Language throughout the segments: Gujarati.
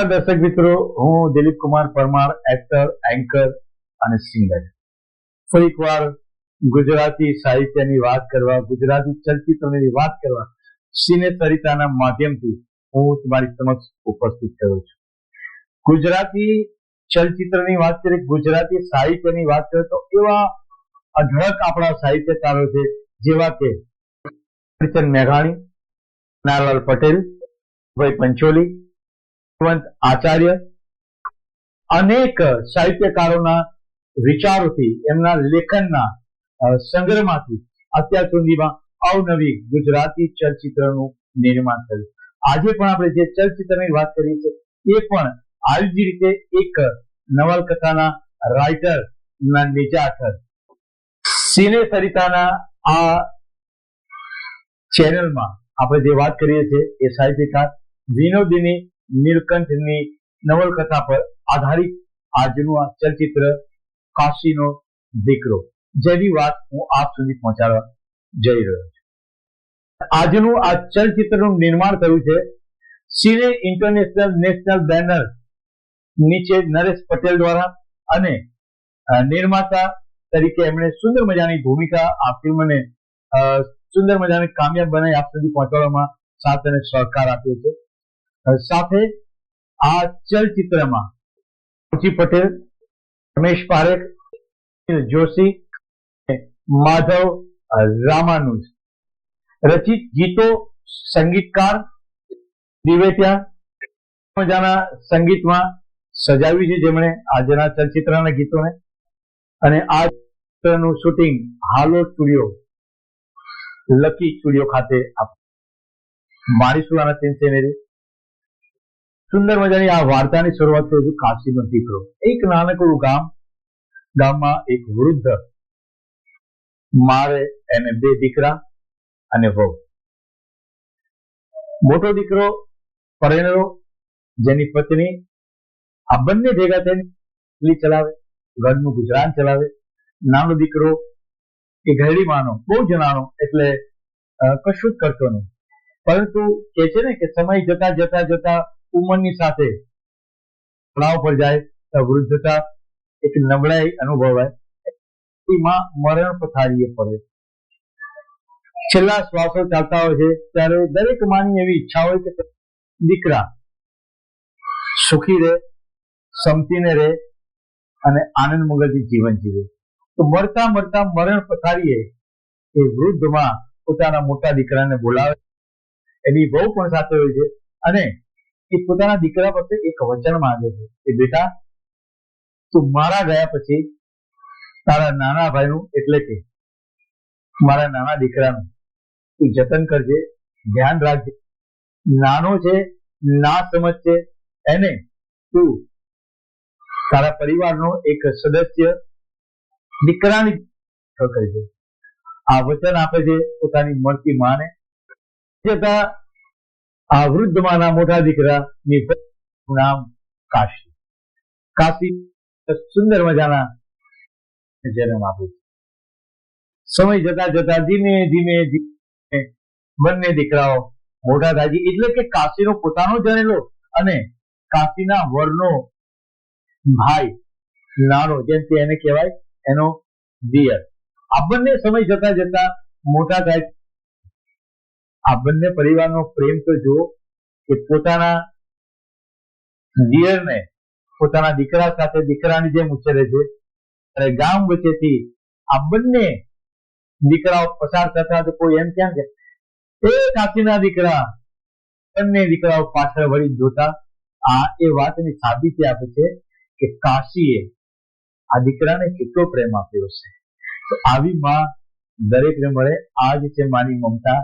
દર્શક મિત્રો, હું દિલીપ કુમાર પરમાર, એક્ટર, એન્કર અને સિંગર. ફરી એકવાર ગુજરાતી સાહિત્યની વાત કરવા, ગુજરાતી ચલચિત્રની વાત કરવા સિને સરિતાના માધ્યમથી હું તમારી સમક્ષ ઉપસ્થિત થયો છું. ગુજરાતી ચલચિત્રની વાત કરીએ, ગુજરાતી સાહિત્યની વાત કરીએ તો એવા અઢળક આપણા સાહિત્યકારો છે, જેવા કે કરચન મેઘાણી, નાલાલ પટેલ, ભાઈ પંચોલી, આચાર્ય. અનેક સાહિત્યકારોના વિચારોથી, એમના લેખનના સંગ્રહમાંથી અત્યાર સુધીમાં અવનવી ગુજરાતી ચલચિત્રનું નિર્માણ થયું. આજે પણ આપણે જે ચલચિત્રની વાત કરીએ છીએ એ પણ આવી જ રીતે એક નવલકથાના રાઇટર ના નીચા અક્ષર સિને સરિતાના આ ચેનલમાં આપણે જે વાત કરીએ છીએ એ સાહિત્યકાર વિનોદિની નીલકંઠની નવલકથા પર આધારિત આજનું આ ચલચિત્ર કાશીનો દીકરો, જેની વાત હું આપ સુધી પહોંચાડવા જઈ રહ્યો છું. આજનું આ ચલચિત્રનું નિર્માણ થયું છે સિને ઇન્ટરનેશનલ નેશનલ બેનર નીચે નરેશ પટેલ દ્વારા, અને નિર્માતા તરીકે એમણે સુંદર મજાની ભૂમિકા આ ફિલ્મને સુંદર મજાની કામયાબ બનાવી આપ સુધી પહોંચાડવામાં સાથ અને સહકાર આપ્યો છે. સાથે આ ચલચિત્રમાં રુચિ પટેલ, રમેશ પારેખ, જોશી, માધવ રામાનુજ રચિત ગીતો, સંગીતકાર દિવેટિયા મજાના સંગીતમાં સજાવ્યું છે જેમણે આજના ચલચિત્રના ગીતોને. અને આ ચિત્રનું શૂટિંગ હાલો સ્ટુડિયો, લકી સ્ટુડિયો ખાતે મારીસુલાના સીનરી. સુંદર મજાની આ વાર્તાની શરૂઆત થઈ હતી. કાશીનો દીકરો, એક નાનકડું ગામમાં એક વૃદ્ધ, મારે એને 2 દીકરા અને વહુ. મોટો દીકરો પરણેલો, જેની પત્ની, આ બંને ભેગા થઈને ચલાવે, ઘરનું ગુજરાન ચલાવે. નાનો દીકરો એ ઘરડીમાંનો, બહુ જણાનો, એટલે કશું જ કરતો નહીં. પરંતુ કે છે ને કે સમય જતા જતા જતા ઉંમરની સાથે તણાવ પર જાય, વૃદ્ધતા, એક નબળાઈ અનુભવાય. એમાં મરણ પથારીએ પડે, છેલ્લા શ્વાસો ચાલતા હોય છે ત્યારે દરેક માની એવી ઈચ્છા હોય કે દીકરા સુખી રહે, સમજીને રહે અને આનંદ મંગળથી જીવન જીવે. તો મળતા મળતા મરણ પથારીએ એ વૃદ્ધમાં પોતાના મોટા દીકરાને બોલાવે. એની વહુ પણ સાથે હોય છે અને એ પોતાના દીકરા પાસે એક વચન માંગે છે કે બેટા, તું મારા ગયા પછી તારા નાના ભાઈનું, એટલે કે મારા નાના દીકરાનું તું જતન કરજે, ધ્યાન રાખજે. નાનો છે, ના સમજ છે, એને તું તારા પરિવારનો એક સદસ્ય દીકરાની કરજે. આ વચન આપે છે પોતાની મળતી માને. જતા આ વૃદ્ધ માના મોટા દીકરાની નામ કાશી. કાશી સુંદર મજાના જન્મ આપે છે. સમય જતા જતા ધીમે ધીમે બંને દીકરાઓ મોટા થાય છે. એટલે કે કાશીનો પોતાનો જણેલો અને કાશીના વરનો ભાઈ નાનો, જેમ કે એને કહેવાય એનો દિયર, આ બંને સમય જતા જતા મોટા થાય. આ બંને પરિવારનો પ્રેમ તો જુઓ કે પોતાના દિયરને પોતાના દીકરા સાથે દીકરાની જેમ ઉછેરે છે. અને ગામ વચ્ચેથી આ બંને દીકરાઓ પસાર થતા તો કોઈ એમ કેમ કે એ કાશીના દીકરા, બંને દીકરાઓ પાછળ વળી જોતા. આ એ વાતની સાબિતી આપે છે કે કાશીએ આ દીકરાને કેટલો પ્રેમ આપ્યો છે. તો આવી માં દરેકને મળે. આ જ છે માની મમતા,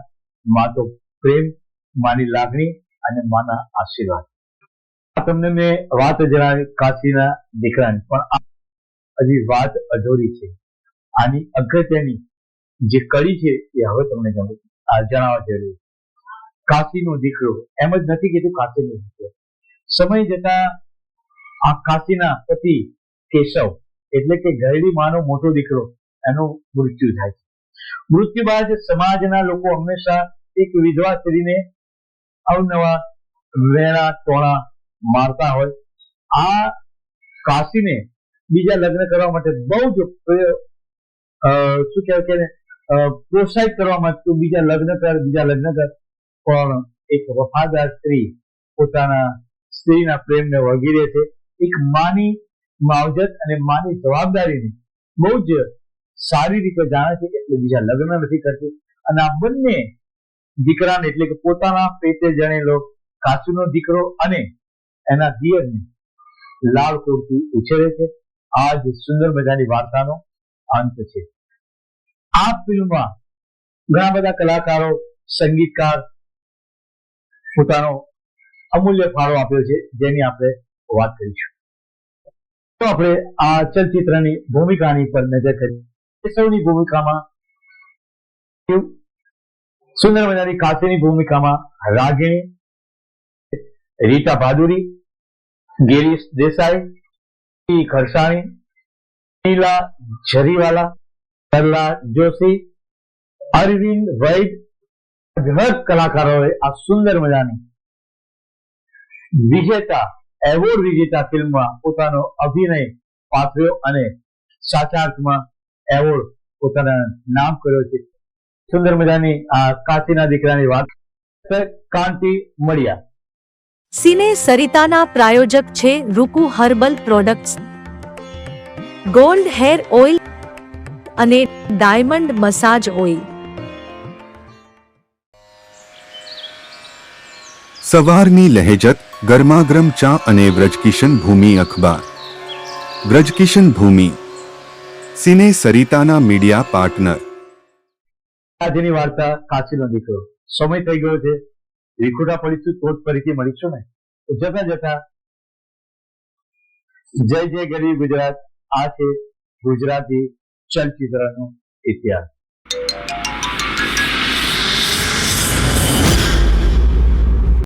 માં તો પ્રેમ, માની લાગણી અને માના આશીર્વાદ. તમને મેં વાત જણાવી કાશીના દીકરાની, પણ હજી વાત અધૂરી છે. આની અગત્યની જે કડી છે એ હવે તમને જણાવવા જઈ રહ્યું. કાશીનો દીકરો, એમ જ નથી કીધું કાશીનો દીકરો. સમય જતા આ કાશીના પતિ કેશવ, એટલે કે ઘરડી માનો મોટો દીકરો, એનું મૃત્યુ થાય છે. મૃત્યુ બાદ સમાજના લોકો હંમેશા એક વિધવા સ્ત્રીને અવનવા વેણા ટોણા મારતા હોય, આ કાશીને બીજા લગ્ન કરવા માટે બહુ જ શું કહેવાય કે પ્રોત્સાહિત કરવા માટે બીજા લગ્ન કર, પણ એક વફાદાર સ્ત્રી પોતાના સ્ત્રીના પ્રેમને વળગી રહે છે. એક માની માવજત અને માની જવાબદારીને બહુ જ સારી રીતે જાણે છે, એટલે બીજા લગ્ન નથી કરતી. અને આ બંને દીકરાને એટલે કે પોતાના પેટે જણેલો કાશીનો દીકરો અને એના દિયરને લાડકોડથી ઉછેરે છે. આ જ સુંદર મજાની વાર્તાનો અંત છે. આ ફિલ્મમાં ઘણા બધા કલાકારો, સંગીતકાર પોતાનો અમૂલ્ય ફાળો આપ્યો છે, જેની આપણે વાત કરીશું. તો આપણે આ ચલચિત્રની ભૂમિકાની પર નજર કરીએ. સૌની ભૂમિકામાં સુંદર મજાની કાશીની ભૂમિકામાં રાગિણી, રીટા ભાદુરી, ગિરીશ દેસાઈ, ખરસાણી, નીલા જરીવાલા, સરલા જોશી, અરવિંદ વૈદ, ઘણા કલાકારોએ આ સુંદર મજાની વિજેતા, એવોર્ડ વિજેતા ફિલ્મમાં પોતાનો અભિનય પાથર્યો અને સાચા અર્થમાં એવોર્ડ પોતાના નામ કર્યો છે. સુંદર મજાની આ કાશીના દીકરાની વાત. કાંતિ મળ્યા. સિને સરિતાના પ્રાયોજક છે Ruku herbal products, gold hair oil અને ડાયમંડ મસાજ ઓઇલ. સવારની લહેજત, ગરમાગરમ ચા અને વ્રજકિશન ભૂમિ અખબાર. વ્રજકિશન ભૂમિ, સિને સરિતાના મીડિયા પાર્ટનર. આજની વાર્તા કાશીનો દીકરો. સમય થઈ ગયો છે, વિખુટા પડીશું તો જ ફરીથી મળીશું ને. તો જતા જતા જય જય ગરવી ગુજરાત. આ છે ગુજરાતી ચલચિત્રનો ઇતિહાસ.